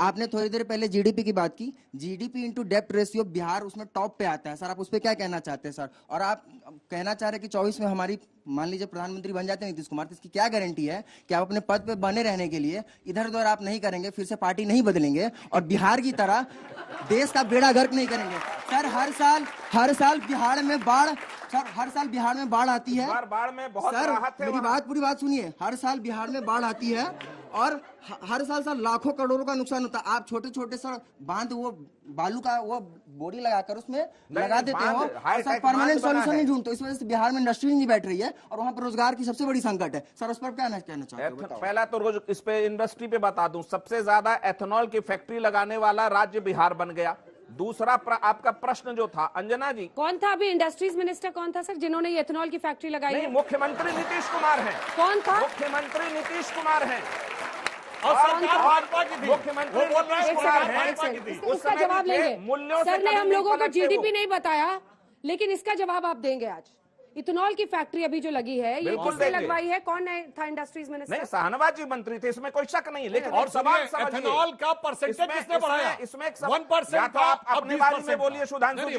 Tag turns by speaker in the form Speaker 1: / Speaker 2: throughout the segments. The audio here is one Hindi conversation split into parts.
Speaker 1: आपने थोड़ी देर पहले जीडीपी की बात की, जीडीपी इंटू डेप्ट रेशियो बिहार उसमें टॉप पे आता है सर। आप उस पर क्या कहना चाहते हैं सर? और आप कहना चाह रहे हैं कि 24 में हमारी, मान लीजिए प्रधानमंत्री बन जाते हैं नीतीश कुमार, तो इसकी क्या गारंटी है कि आप अपने पद पे बने रहने के लिए इधर उधर आप नहीं करेंगे, फिर से पार्टी नहीं बदलेंगे और बिहार की तरह देश का बेड़ा गर्क नहीं करेंगे? सर हर साल बिहार में बाढ़, सर हर साल बिहार में बाढ़ आती है।
Speaker 2: बाढ़ में बहुत
Speaker 1: सर
Speaker 2: राहत है।
Speaker 1: मेरी बात, पूरी बात सुनिए। हर साल बिहार में बाढ़ आती है और हर साल सर लाखों करोड़ों का नुकसान होता है। आप छोटे छोटे सर बांध, वो बालू का वो बोरी लगाकर उसमें लगा देते हो और सर परमानेंट सॉल्यूशन नहीं ढूंढते। इस वजह से बिहार में इंडस्ट्री नहीं बैठ रही है और वहाँ पर रोजगार की सबसे बड़ी संकट है। सर उस पर क्या कहना चाहते हो?
Speaker 2: पहला तो रोज इस पे इंडस्ट्री पे बता दूं, सबसे ज्यादा एथेनॉल की फैक्ट्री लगाने वाला राज्य बिहार बन गया। दूसरा आपका प्रश्न जो था अंजना जी,
Speaker 3: कौन था अभी इंडस्ट्रीज मिनिस्टर, कौन था सर जिन्होंने ये एथेनॉल की फैक्ट्री लगाई?
Speaker 2: नहीं, मुख्यमंत्री नीतीश कुमार हैं।
Speaker 3: कौन था?
Speaker 2: मुख्यमंत्री नीतीश कुमार हैं।
Speaker 4: और सरकार भाजपा की थी।
Speaker 2: मुख्यमंत्री नीतीश कुमार हैं।
Speaker 3: उसका जवाब लेंगे। सर ने हम लोगों को जीडीपी नहीं बताया, लेकिन इसका जवाब आप देंगे आज। इथेनॉल की फैक्ट्री अभी जो लगी है, ये किसने लगवाई है? कौन था इंडस्ट्रीज मिनिस्टर?
Speaker 2: नहीं, शाहनवाज जी मंत्री थे, इसमें कोई शक नहीं। लेकिन
Speaker 4: और सवाल एथेनॉल का परसेंटेज किसने बढ़ाया?
Speaker 2: इसमें
Speaker 4: 1%
Speaker 2: था। आप अपने बारे में बोलिए सुधांशु जी।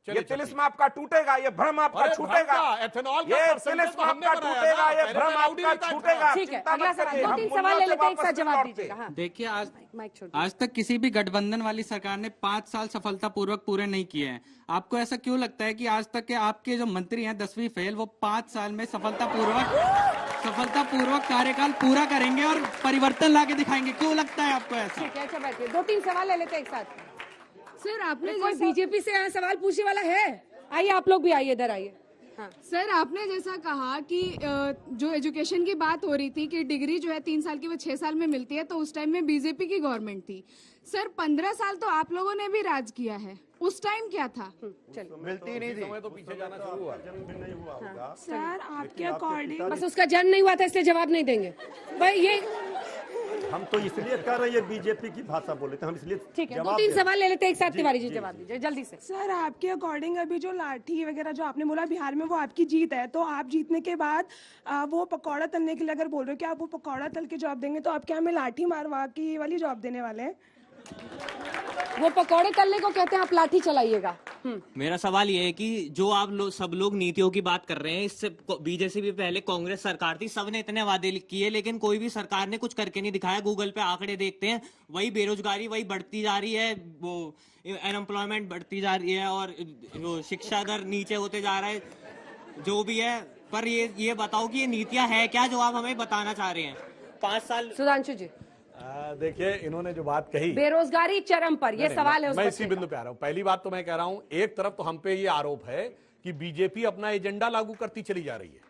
Speaker 2: ये तिलिस्म आपका टूटेगा, ये भ्रम आपका छूटेगा।
Speaker 4: एथेनॉल
Speaker 2: ये तिलिस्म आपका टूटेगा, ये भ्रम आपका छूटेगा।
Speaker 3: ठीक है, अगला सवाल, 2-3 सवाल ले लेते हैं, एक साथ जवाब दीजिएगा।
Speaker 5: देखिए, आज तक किसी भी गठबंधन वाली सरकार ने 5 साल सफलतापूर्वक पूरे नहीं किए हैं। आपको ऐसा क्यों लगता है कि आज तक के आपके जो मंत्री हैं 10वीं फेल, वो 5 साल में सफलतापूर्वक कार्यकाल पूरा करेंगे और परिवर्तन लाके दिखाएंगे? क्यों लगता है आपको ऐसा?
Speaker 3: ठीक है, अच्छा बैठिए, 2-3 सवाल ले लेते हैं एक साथ।
Speaker 6: सर आपने
Speaker 3: कोई बीजेपी से यहाँ सवाल पूछने वाला है? आइए, आप लोग भी आइए, इधर आइए। हाँ।
Speaker 6: सर आपने जैसा कहा कि जो एजुकेशन की बात हो रही थी कि डिग्री जो है 3 साल की वो 6 साल में मिलती है, तो उस टाइम में बीजेपी की गवर्नमेंट थी। सर 15 साल तो आप लोगों ने भी राज किया है, उस टाइम क्या था?
Speaker 2: मिलती नहीं थी,
Speaker 4: तो पीछे जाना शुरू हुआ।
Speaker 6: सर आपके अकॉर्डिंग
Speaker 3: बस उसका जन्म नहीं हुआ था, इसलिए जवाब नहीं देंगे भाई। ये
Speaker 7: हम तो इसलिए कर रहे हैं, बीजेपी की भाषा बोले थे हम, इसलिए
Speaker 3: ठीक है। 2-3 सवाल ले लेते हैं एक साथ। तिवारी जी जवाब दीजिए जल्दी से।
Speaker 8: सर आपके अकॉर्डिंग अभी जो लाठी वगैरह जो आपने बोला बिहार में, वो आपकी जीत है, तो आप जीतने के बाद वो पकौड़ा तलने के लिए अगर बोल रहे हो कि आप वो पकौड़ा तल के जॉब देंगे, तो आप क्या हमें लाठी मारवा की वाली जॉब देने वाले हैं?
Speaker 3: वो पकौड़े तलने को कहते हैं, आप लाठी चलाइएगा।
Speaker 5: मेरा सवाल ये है कि जो आप सब लोग नीतियों की बात कर रहे हैं, इससे बीजेपी भी पहले कांग्रेस सरकार थी, सबने इतने वादे किए, लेकिन कोई भी सरकार ने कुछ करके नहीं दिखाया। गूगल पे आंकड़े देखते हैं, वही बेरोजगारी वही बढ़ती जा रही है, वो अनएम्प्लॉयमेंट बढ़ती जा रही है और वो शिक्षा दर नीचे होते जा रहा है, जो भी है। पर ये बताओ कि ये नीतियां है क्या जो आप हमें बताना चाह रहे हैं? 5 साल।
Speaker 3: सुधांशु जी
Speaker 4: देखिए, इन्होंने जो बात कही,
Speaker 3: बेरोजगारी चरम पर, ये सवाल है।
Speaker 4: मैं इसी बिंदु पे आ रहा हूं। पहली बात तो मैं कह रहा हूं, एक तरफ तो हम पे ये आरोप है कि बीजेपी अपना एजेंडा लागू करती चली जा रही है,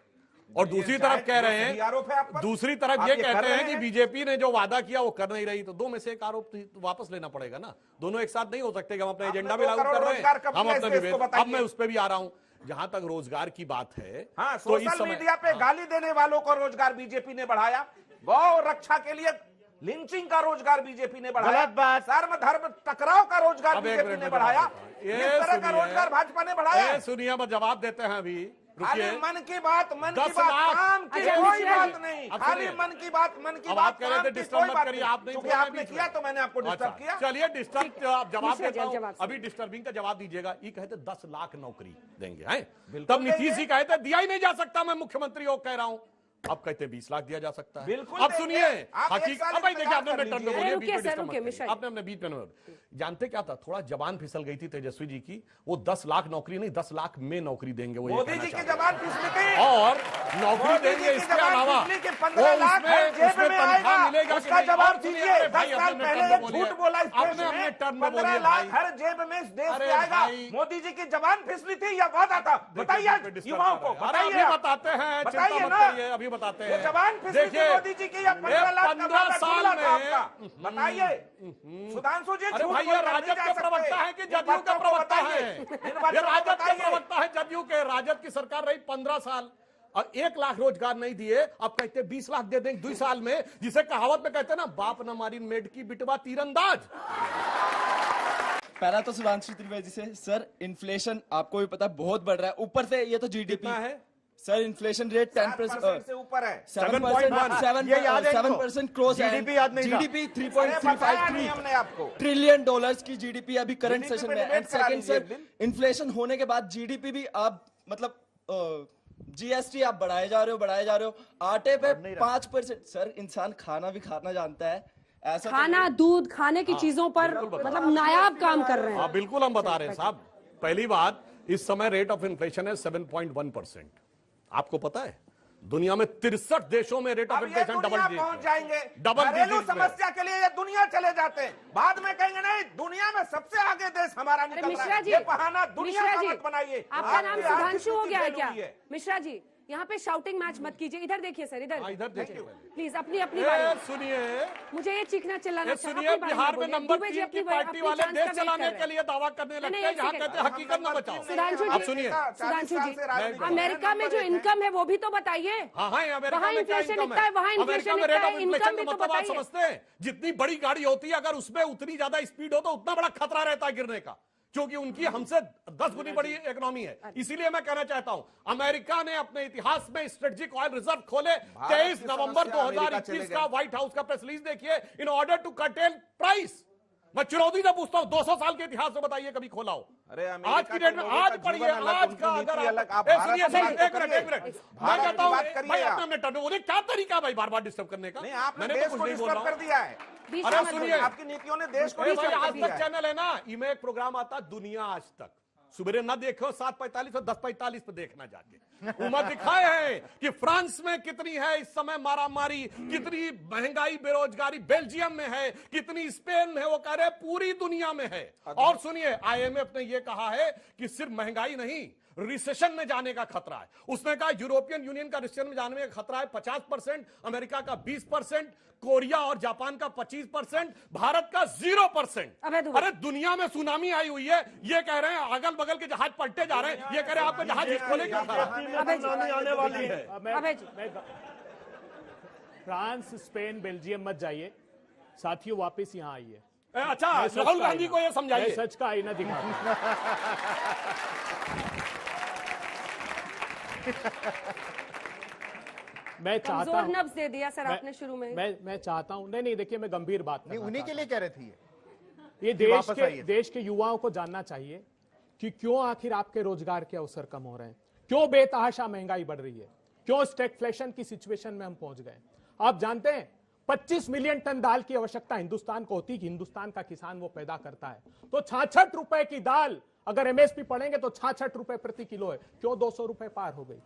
Speaker 4: और दूसरी तरफ कह रहे हैं, दूसरी तरफ ये कहते हैं कि बीजेपी ने जो वादा किया वो कर नहीं रही। तो दो में से एक आरोप वापस लेना पड़ेगा ना। दोनों एक साथ नहीं हो सकते कि हम अपना एजेंडा भी लागू कर रहे हैं, हम अपना विवेक। अब मैं उस पर भी आ रहा हूं। जहां तक रोजगार की बात है,
Speaker 2: हाँ,
Speaker 4: तो इस
Speaker 2: सोशल
Speaker 4: समय
Speaker 2: मीडिया पे गाली देने वालों को रोजगार बीजेपी ने बढ़ाया, गौ रक्षा के लिए लिंचिंग का रोजगार बीजेपी ने बढ़ाया, धर्म टकराव का रोजगार बीजेपी ने बढ़ाया, इस तरह का रोजगार भाजपा ने बढ़ाया।
Speaker 4: सुनिए, मैं जवाब देते हैं अभी।
Speaker 2: खाली मन की बात, काम की कोई बात नहीं। खाली मन की बात,
Speaker 4: आप कह रहे थे डिस्टर्ब मत करिए, आप नहीं,
Speaker 2: क्योंकि आपने किया तो मैंने आपको डिस्टर्ब किया।
Speaker 4: चलिए, डिस्टर्ब आप जवाब देता हूं, अभी डिस्टर्बिंग का जवाब दीजिएगा। ये कहते 10 लाख नौकरी देंगे, हैं? तब नीतीश जी कहते दिया ही नहीं जा सकता, मैं मुख्यमंत्री हो कह रहा हूं। अब कहते 20 लाख दिया जा सकता है।
Speaker 2: बिल्कुल।
Speaker 4: अब सुनिए, हकीकत देखिए, आपने अपने टर्न में बोलिए, आपने अपने बीच में। जानते क्या था, थोड़ा जबान फिसल गई थी तेजस्वी जी की। वो 10 लाख नौकरी नहीं, 10 लाख में नौकरी देंगे, वो
Speaker 2: मोदी जी की जबान फिसल गई
Speaker 4: और नौकरी देंगे। इसके अलावा
Speaker 2: 15 लाख जेब में आएगा, उसका जवाब दीजिए। 10 साल पहले झूठ बोला,
Speaker 4: आपने अपने टर्न में
Speaker 2: 15 लाख हर जेब में इस देश में आएगा। मोदी जी की जबान फिसली थी या वादा था? बताइए युवाओं को, बताइए।
Speaker 4: बताते हैं,
Speaker 2: बताइए ना,
Speaker 4: अभी बताते हैं।
Speaker 2: जवान फिसली थी मोदी जी की या 15 लाख का वादा झूला था आपका? बताइए सुधांशु जी।
Speaker 4: ये राजद के प्रवक्ता है कि जदयू का प्रवक्ता है? ये राजद के प्रवक्ता है, जदयू के। राजद की सरकार रही 15 साल और 1 लाख रोजगार नहीं दिए। अब कहते 20 लाख दे देंगे 2 साल में, जिसे कहावत में कहते हैं ना, बाप न मारी मेड की बिटवा तीरंदाज।
Speaker 9: पहला तो सुधांशु त्रिवेदी से, सर इन्फ्लेशन आपको भी पता है बहुत बढ़ रहा है, ऊपर से ये तो जीडीपी
Speaker 4: है
Speaker 9: सर इन्फ्लेशन रेट
Speaker 2: 10% से ऊपर है।
Speaker 9: 7% क्रॉस है।
Speaker 7: जीडीपी याद नहीं था।
Speaker 9: जीडीपी 3.353
Speaker 2: हमने आपको
Speaker 9: ट्रिलियन डॉलर्स की जीडीपी अभी करंट
Speaker 2: GDP
Speaker 9: सेशन
Speaker 2: पे
Speaker 9: में।
Speaker 2: डिबेट
Speaker 9: एंड
Speaker 2: करा
Speaker 9: सेकंड
Speaker 2: लीजिए
Speaker 9: सर, इन्फ्लेशन होने के बाद जीडीपी भी आप मतलब जीएसटी आप बढ़ाए जा रहे हो। आटे पे 5%। सर इंसान खाना भी खाना जानता है, ऐसा
Speaker 3: खाना दूध खाने की चीजों पर मतलब नायाब काम कर रहे हैं।
Speaker 4: हाँ बिल्कुल हम बता रहे हैं साहब। पहली बात, इस समय रेट ऑफ इन्फ्लेशन है 7.1%। आपको पता है दुनिया में 63 देशों में रेट ऑफ इन्फ्लेशन डबल
Speaker 2: पहुंच जाएंगे।
Speaker 4: डबल
Speaker 2: घरेलू समस्या के लिए ये दुनिया चले जाते हैं, बाद में कहेंगे नहीं दुनिया में सबसे आगे देश हमारा निकल रहा
Speaker 3: मिश्रा
Speaker 2: है।
Speaker 3: जी,
Speaker 2: ये बहाना दुनिया
Speaker 3: मिश्रा
Speaker 2: का
Speaker 3: जी,
Speaker 2: मत बनाइए।
Speaker 3: आपका नाम
Speaker 2: आपकी
Speaker 3: सुधांशु हो
Speaker 2: आर्थिक
Speaker 3: गया है
Speaker 2: स्थिति
Speaker 3: क्या?
Speaker 2: हुई है।
Speaker 3: मिश्रा जी, यहाँ पे शाउटिंग मैच मत कीजिए। इधर देखिए सर, इधर
Speaker 4: इधर देखिए
Speaker 3: प्लीज अपनी अपनी बारी।
Speaker 4: सुनिए,
Speaker 3: मुझे ये चीखना चिल्लाना
Speaker 4: सुनिए, बिहार में नंबर 3 की पार्टी वाले देश चलाने के लिए दावा करने लगते हैं, यहाँ कहते हैं हकीकत न बचाओ।
Speaker 3: सुधांशु
Speaker 4: आप
Speaker 3: जी,
Speaker 4: सुनिए,
Speaker 3: सुधांशु जी, अमेरिका में जो इनकम है वो भी तो बताइए।
Speaker 4: हाँ हाँ, अमेरिका
Speaker 3: वहाँ
Speaker 4: में क्या
Speaker 3: इन्फ्लेशन
Speaker 4: इनकम
Speaker 3: दिखता है, वहाँ
Speaker 4: है? अमेरिका
Speaker 3: इन्फ्लेशन
Speaker 4: में रेट
Speaker 3: दिखता
Speaker 4: ऑफ
Speaker 3: है,
Speaker 4: इन्फ्लेशन
Speaker 3: इनकम
Speaker 4: का
Speaker 3: भी तो
Speaker 4: मतलब आप
Speaker 3: बताइए।
Speaker 4: समझते हैं? जितनी बड़ी गाड़ी होती है अगर उसमें उतनी ज्यादा स्पीड हो तो उतना बड़ा खतरा रहता है गिरने का, क्योंकि उनकी हमसे 10 गुनी बड़ी इकोनॉमी है। इसीलिए मैं कहना चाहता हूं, अमेरिका ने अपने इतिहास में स्ट्रेटेजिक ऑयल रिजर्व खोले। 23 नवंबर 2021 का व्हाइट हाउस का प्रेस रिलीज देखिए, in order to curtail price. मैं चुनौती से पूछता हूं, 200 साल के इतिहास से बताइए कभी खोला हो?
Speaker 2: अरे
Speaker 4: आज की डेट में आज पढ़िए, आज का अगर एक मिनट मैं कहता हूं भाई, अपने उन्हें क्या तरीका भाई बार बार डिस्टर्ब करने का?
Speaker 2: आपने
Speaker 4: मैंने
Speaker 2: देश
Speaker 4: तो
Speaker 2: को
Speaker 4: कुछ नहीं बोल
Speaker 2: डिस्टर्ब
Speaker 4: रहा
Speaker 2: कर दिया है।
Speaker 4: अरे सुनिए,
Speaker 2: आपकी नीतियों ने देश को
Speaker 4: भाई
Speaker 2: डिस्टर्ब कर
Speaker 4: आज
Speaker 2: दिया
Speaker 4: तक
Speaker 2: है।
Speaker 4: चैनल है ना, इमें एक प्रोग्राम आता दुनिया आज तक, सुबह ना देखो 7:45 और 10:45 पे देखना जाके। उम्र दिखाए हैं कि फ्रांस में कितनी है इस समय मारामारी, कितनी महंगाई बेरोजगारी बेल्जियम में है, कितनी स्पेन में है, वो कह रहे पूरी दुनिया में है। और सुनिए, आईएमएफ ने यह कहा है कि सिर्फ महंगाई नहीं, रिसेशन में जाने का खतरा है। उसने कहा यूरोपियन यूनियन का रिसेशन में जाने का खतरा है 50%, अमेरिका का 20%, कोरिया और जापान का 25%, भारत का 0%। अरे दुनिया में सुनामी आई हुई है, ये कह रहे हैं अगल बगल के जहाज पलटे जा रहे हैं, ये कह रहे हैं आपके जहाज खोले क्यों?
Speaker 7: आने वाली है।
Speaker 10: फ्रांस, स्पेन, बेल्जियम मत जाइए साथियों, वापस यहाँ आइए।
Speaker 4: अच्छा, राहुल गांधी को ये समझाइए,
Speaker 10: सच का आईना दिखा। मैं चाहता हूं,
Speaker 3: नब्ज दे दिया सर आपने शुरू में।
Speaker 10: मैं चाहता हूं, नहीं देखिए, मैं गंभीर बात नहीं,
Speaker 11: उन्हीं के लिए कह रहे थे
Speaker 10: ये देश के युवाओं को जानना चाहिए कि क्यों आखिर आपके रोजगार के अवसर कम हो रहे हैं, क्यों बेतहाशा महंगाई बढ़ रही है, क्यों स्टैगफ्लेशन की सिचुएशन में हम पहुंच गए। आप जानते हैं 25 मिलियन टन दाल की आवश्यकता हिंदुस्तान को होती, कि हिंदुस्तान का किसान वो पैदा करता है, तो 66 रुपए की दाल अगर एमएसपी पढ़ेंगे तो 66 रुपए प्रति किलो है, क्यों 200 रुपए पार हो गई?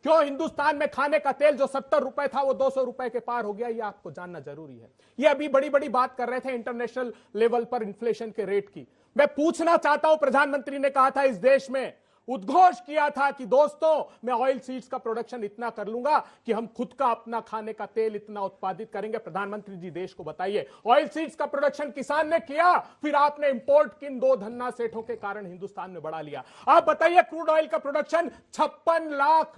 Speaker 10: क्यों हिंदुस्तान में खाने का तेल जो 70 रुपए था वो 200 रुपए के पार हो गया? ये आपको जानना जरूरी है। ये अभी बड़ी बड़ी बात कर रहे थे इंटरनेशनल लेवल पर इन्फ्लेशन के रेट की। मैं पूछना चाहता हूं, प्रधानमंत्री ने कहा था इस देश में, उद्घोष किया था कि दोस्तों मैं ऑयल सीड्स का प्रोडक्शन इतना कर लूंगा कि हम खुद का अपना खाने का तेल इतना उत्पादित करेंगे। प्रधानमंत्री जी देश को बताइए, ऑयल सीड्स का प्रोडक्शन किसान ने किया, फिर आपने इंपोर्ट किन 2 धन्ना सेठों के कारण हिंदुस्तान में बढ़ा लिया। आप बताइए क्रूड ऑयल का प्रोडक्शन 56 लाख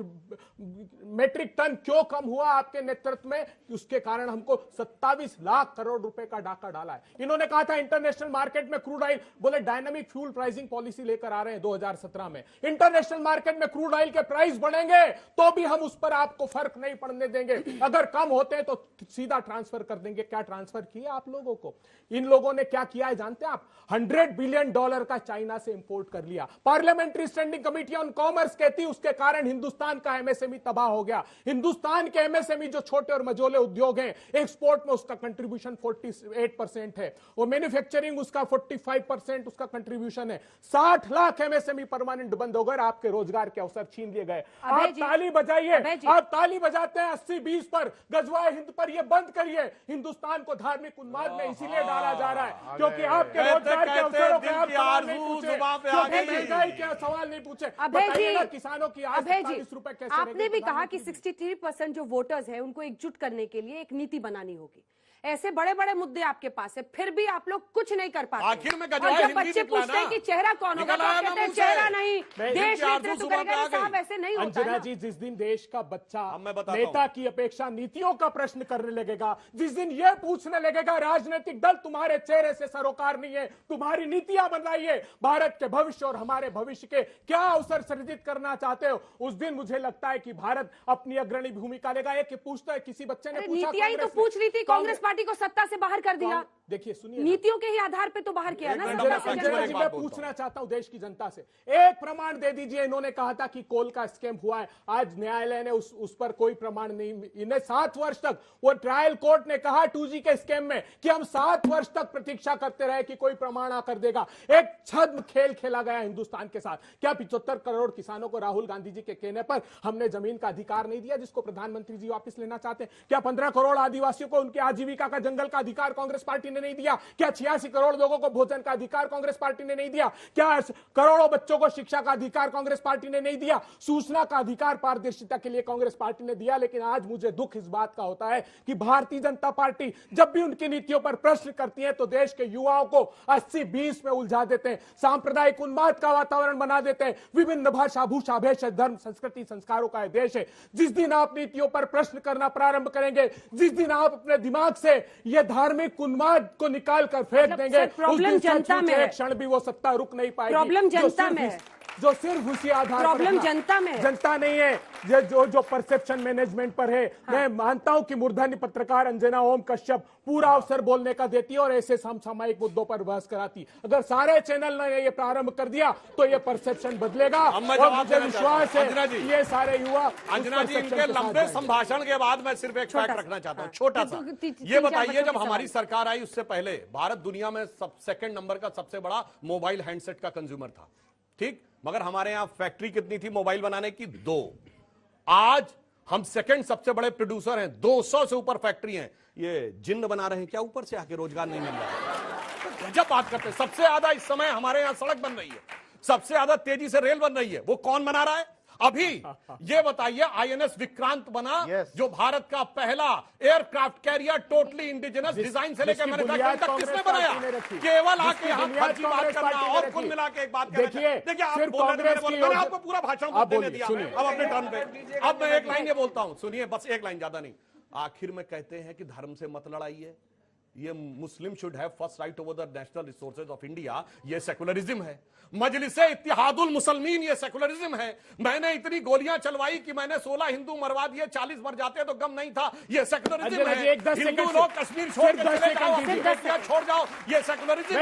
Speaker 10: मेट्रिक टन क्यों कम हुआ आपके नेतृत्व में? उसके कारण हमको 27 लाख करोड़ रुपए का डाका डाला है। इन्होंने कहा था इंटरनेशनल मार्केट में क्रूड ऑयल, बोले डायनामिक फ्यूल प्राइसिंग पॉलिसी लेकर आ रहे हैं 2017 में, इंटरनेशनल मार्केट में क्रूड ऑयल के प्राइस बढ़ेंगे तो भी हम उस पर आपको फर्क नहीं पड़ने देंगे, अगर कम होते हैं तो सीधा ट्रांसफर कर देंगे। क्या ट्रांसफर किया आप लोगों को? इन लोगों ने क्या किया है जानते हैं आप? $100 बिलियन का चाइना से इंपोर्ट कर लिया। Parliamentary standing committee on commerce कहती उसके कारण हिंदुस्तान का एमएसएमई तबाह हो गया। हिंदुस्तान के एमएसएमई जो छोटे और मझोले उद्योग हैं, एक्सपोर्ट में उसका कंट्रीब्यूशन 48% है, और मैन्युफैक्चरिंग उसका 45% उसका कंट्रीब्यूशन है। 60 लाख एमएसएमई परमानेंट बंद हो गए, आपके रोजगार के अवसर छीन लिए गए। आप ताली बजाइए, आप ताली बजाते हैं 80-20 पर, गजवाए हिंद पर, ये बंद करिए। हिंदुस्तान को धार्मिक उन्माद में इसीलिए डाला जा रहा है क्योंकि आपके रोजगार के अवसरों के आप सवाल नहीं पूछे, महंगाई के सवाल नहीं पूछे। बताइए ना किसानों की आज 40 रुपए कैसे?
Speaker 3: आपने भी कहा कि 63% जो वोटर्स हैं उनको एकजुट करने के लिए एक नीति बनानी होगी, ऐसे बड़े बड़े मुद्दे आपके पास है, फिर भी आप लोग कुछ नहीं कर पाते।
Speaker 4: आखिर में
Speaker 3: और जब बच्चे पूछते हैं कि चेहरा कौन होगा, तो आप कहते हैं चेहरा नहीं, देश नेतृत्व करेगा। साहब ऐसे नहीं होता
Speaker 10: अंजना
Speaker 3: ना।
Speaker 10: जी, जिस दिन देश का बच्चा
Speaker 4: मैं बताता
Speaker 10: नेता की अपेक्षा नीतियों का प्रश्न करने लगेगा, जिस दिन यह पूछने लगेगा राजनीतिक दल तुम्हारे चेहरे से सरोकार नहीं है, तुम्हारी नीतियां बनाइए, भारत के भविष्य और हमारे भविष्य के क्या अवसर सृजित करना चाहते हो, उस दिन मुझे लगता है कि भारत अपनी अग्रणी भूमिका लेगा। एक पूछता है, किसी बच्चे ने पूछा,
Speaker 3: नीतियां ही तो पूछ रही थी, कांग्रेस पार्टी को सत्ता से बाहर कर दिया।
Speaker 10: देखिए सुनिए,
Speaker 3: नीतियों के ही आधार पे तो बाहर किया ना।
Speaker 10: मैं पूछना चाहता हूं देश की जनता से, एक प्रमाण दे दीजिए। इन्होंने कहा था कि कोल का स्कैम हुआ है, आज न्यायालय ने उस पर कोई प्रमाण नहीं, इन्हें 7 वर्ष तक, वो ट्रायल कोर्ट ने कहा 2G के स्कैम में कि हम 7 वर्ष तक प्रतीक्षा करते रहे कि कोई प्रमाण आकर देगा। एक छद्म खेल खेला गया हिंदुस्तान के साथ। क्या 75 करोड़ किसानों को राहुल गांधी जी के कहने पर हमने जमीन का अधिकार नहीं दिया, जिसको प्रधानमंत्री जी वापस लेना चाहते हैं? क्या 15 करोड़ आदिवासियों को उनके आजीविका का जंगल का अधिकार कांग्रेस पार्टी ने नहीं दिया? क्या 86 करोड़ लोगों को भोजन का अधिकार कांग्रेस पार्टी ने नहीं दिया? क्या करोड़ों बच्चों को शिक्षा का अधिकार कांग्रेस पार्टी ने नहीं दिया? सूचना का अधिकार पारदर्शिता के लिए कांग्रेस पार्टी ने दिया। लेकिन आज मुझे दुख इस बात का होता है कि भारतीय जनता पार्टी जब भी उनकी नीतियों पर प्रश्न करती है तो देश के युवाओं को 80-20 में उलझा देते हैं, सांप्रदायिक उन्माद का वातावरण बना देते हैं। विभिन्न भाषा, भूषा, भेष, धर्म, संस्कृति, संस्कारों का देश है। जिस दिन आप नीतियों पर प्रश्न करना प्रारंभ करेंगे, जिस दिन आप अपने दिमाग से यह धार्मिक उन्माद को निकाल कर फेंक देंगे, उस दिन
Speaker 3: जनता में
Speaker 10: एक क्षण भी वो सत्ता रुक नहीं पाएगी।
Speaker 3: प्रॉब्लम जनता में है,
Speaker 10: जो सिर्फ उसी आधार
Speaker 3: प्रॉब्लम जनता में है।
Speaker 10: जनता नहीं है, जो परसेप्शन मैनेजमेंट पर है। मैं मानता हूं कि मूर्धन्य पत्रकार अंजना ओम कश्यप पूरा अवसर बोलने का देती है और ऐसे समसामयिक मुद्दों पर बहस कराती। अगर सारे चैनल ने ये प्रारंभ कर दिया तो ये परसेप्शन बदलेगा और मुझे विश्वास है कि ये सारे युवा।
Speaker 4: अंजना जी, इनके लंबे संभाषण के बाद मैं सिर्फ एक फैक्ट रखना चाहता हूं, छोटा सा। ये बताइए, जब हमारी सरकार आई उससे पहले भारत दुनिया में सेकंड नंबर का सबसे बड़ा मोबाइल हैंडसेट का कंज्यूमर था, ठीक? मगर हमारे यहां फैक्ट्री कितनी थी मोबाइल बनाने की? 2। आज हम सेकंड सबसे बड़े प्रोड्यूसर हैं, 200 से ऊपर फैक्ट्री हैं। ये जिन्न बना रहे हैं क्या ऊपर से आके? रोजगार नहीं मिल रहा है। जब बात करते हैं, सबसे ज्यादा इस समय हमारे यहां सड़क बन रही है, सबसे ज्यादा तेजी से रेल बन रही है, वो कौन बना रहा है? अभी ये बताइए, INS विक्रांत बना, जो भारत का पहला aircraft carrier totally indigenous design से लेकर मैन्युफैक्चरिंग तक किसने बनाया? केवल आके यहां फर्जी बात करना और कुल मिला के एक बात करना। देखिए, आप बोल रहे थे, मैंने आपको पूरा भाषण देने दिया, अब अपने टर्न पे। अब मैं एक लाइन ये बोलता हूं, सुनिए, बस एक लाइन, ज्यादा नहीं। आखिर में कहते हैं कि धर्म से मत लड़ाइए, ये मुस्लिम should have first right over the national resources of India, ये सेकुलरिज्म है। मजलिसे इत्तिहादुल मुसलमीन, ये सेकुलरिज्म है। मैंने इतनी गोलियां चलवाई कि मैंने 16 हिंदू मरवा दिए, 40 मर जाते तो गम नहीं था, ये सेकुलरिज्म है। हिंदू लोग कश्मीर छोड़ के चले जाओ, छोड़ जाओ, ये सेकुलरिज्म